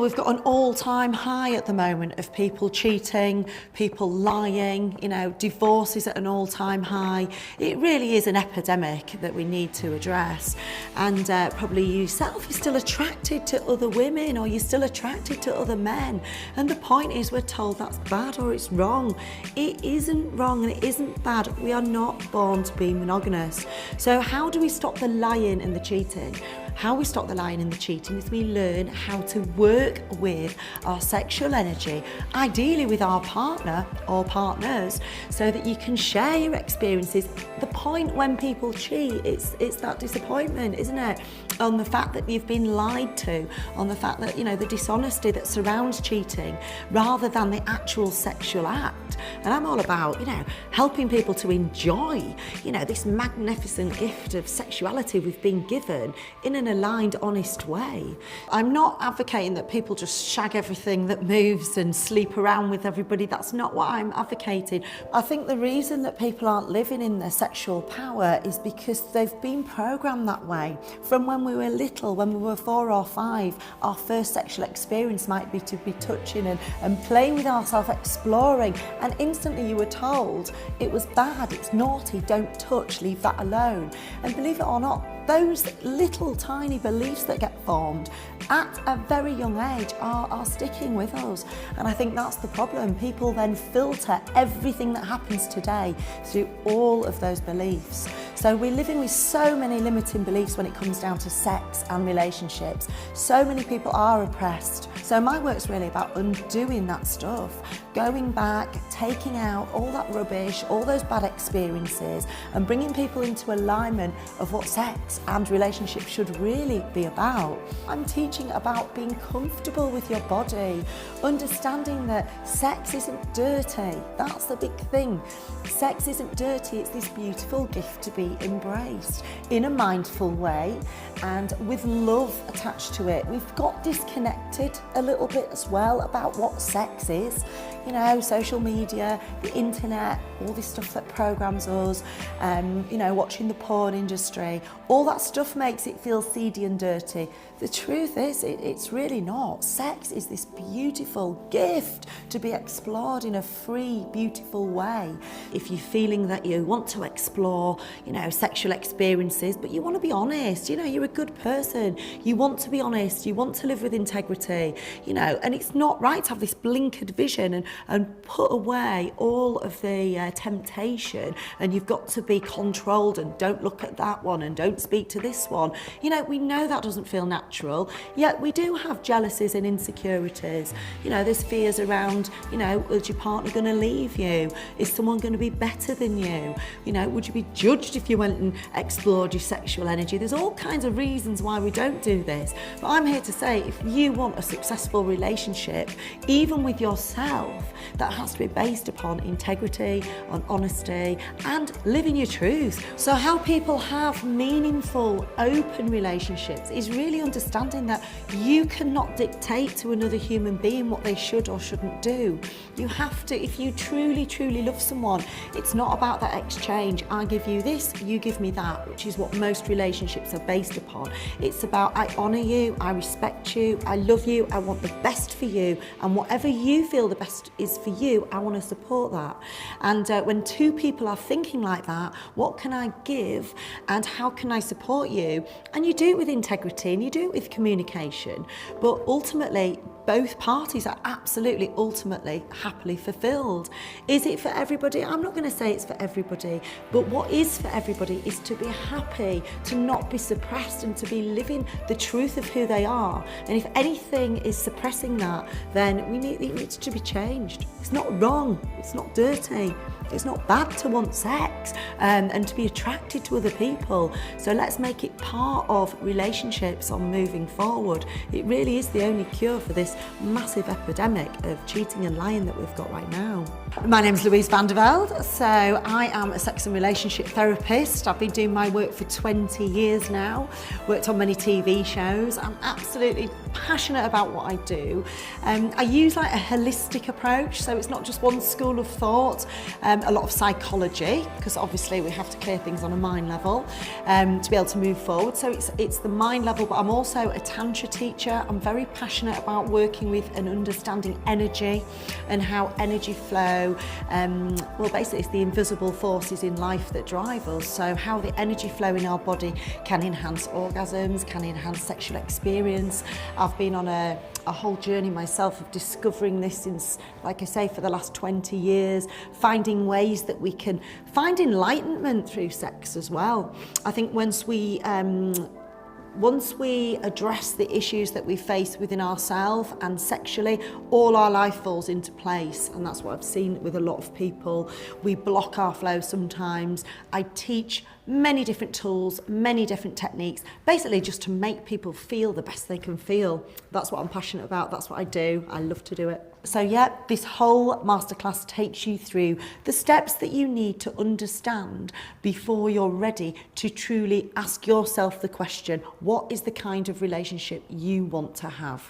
We've got an all-time high at the moment of people cheating, people lying, divorce is at an all-time high. It really is an epidemic that we need to address. And probably yourself, you're still attracted to other women, or you're still attracted to other men. And the point is, we're told that's bad or it's wrong. It isn't wrong and it isn't bad. We are not born to be monogamous. So how do we stop the lying and the cheating? How we stop the lying and the cheating is we learn how to work with our sexual energy, ideally with our partner or partners, so that you can share your experiences. The point when people cheat, it's that disappointment, isn't it? On the fact that you've been lied to, on the fact that, the dishonesty that surrounds cheating, rather than the actual sexual act. And I'm all about, helping people to enjoy, this magnificent gift of sexuality we've been given in an aligned, honest way. I'm not advocating that people just shag everything that moves and sleep around with everybody. That's not what I'm advocating. I think the reason that people aren't living in their sexual power is because they've been programmed that way. From when we were little, when we were 4 or 5, our first sexual experience might be to be touching and playing with ourselves, exploring, and instantly you were told it was bad, it's naughty, don't touch, leave that alone. And believe it or not, those little tiny beliefs that get formed at a very young age are sticking with us. And I think that's the problem. People then filter everything that happens today through all of those beliefs. So we're living with so many limiting beliefs when it comes down to sex and relationships. So many people are oppressed. So my work's really about undoing that stuff, going back, taking out all that rubbish, all those bad experiences, and bringing people into alignment of what sex and relationships should really be about. I'm teaching about being comfortable with your body, understanding that sex isn't dirty. That's the big thing. Sex isn't dirty, it's this beautiful gift to be embraced in a mindful way and with love attached to it. We've got disconnected a little bit as well about what sex is. Social media, the internet, all this stuff that programs us, watching the porn industry, all that stuff makes it feel seedy and dirty. The truth is, it's really not. Sex is this beautiful gift to be explored in a free, beautiful way. If you're feeling that you want to explore, sexual experiences, but you want to be honest, you're a good person, you want to be honest, you want to live with integrity, and it's not right to have this blinkered vision and put away all of the temptation, and you've got to be controlled and don't look at that one and don't speak to this one. We know that doesn't feel natural, yet we do have jealousies and insecurities. There's fears around, is your partner going to leave you? Is someone going to be better than you? Would you be judged if you went and explored your sexual energy? There's all kinds of reasons why we don't do this. But I'm here to say, if you want a successful relationship, even with yourself, that has to be based upon integrity, on honesty, and living your truth. So how people have meaningful, open relationships is really understanding that you cannot dictate to another human being what they should or shouldn't do. You have to, if you truly, truly love someone, it's not about that exchange. I give you this, you give me that, which is what most relationships are based upon. It's about, I honour you, I respect you, I love you, I want the best for you, and whatever you feel the best is for you, I want to support that. And when two people are thinking like that, what can I give and how can I support you? And you do it with integrity and you do it with communication, but ultimately both parties are absolutely, ultimately, happily fulfilled. Is it for everybody? I'm not going to say it's for everybody, but what is for everybody is to be happy, to not be suppressed, and to be living the truth of who they are. And if anything is suppressing that, then it needs to be changed. It's not wrong, it's not dirty, it's not bad to want sex and to be attracted to other people. So let's make it part of relationships on moving forward. It really is the only cure for this massive epidemic of cheating and lying that we've got right now. My name's Louise van der Velde, so I am a sex and relationship therapist. I've been doing my work for 20 years now, worked on many TV shows. I'm absolutely passionate about what I do. I use like a holistic approach, so it's not just one school of thought. a lot of psychology, because obviously we have to clear things on a mind level to be able to move forward. So it's the mind level, but I'm also a Tantra teacher. I'm very passionate about working with and understanding energy and how energy flow, well, basically it's the invisible forces in life that drive us. So how the energy flow in our body can enhance orgasms, can enhance sexual experience. I've been on a whole journey myself of discovering this since, like I say, for the last 20 years, finding ways that we can find enlightenment through sex as well. I think once we address the issues that we face within ourselves and sexually, all our life falls into place. And that's what I've seen with a lot of people. We block our flow sometimes. I teach many different tools, many different techniques, basically just to make people feel the best they can feel. That's what I'm passionate about. That's what I do. I love to do it. So yeah, this whole masterclass takes you through the steps that you need to understand before you're ready to truly ask yourself the question, what is the kind of relationship you want to have?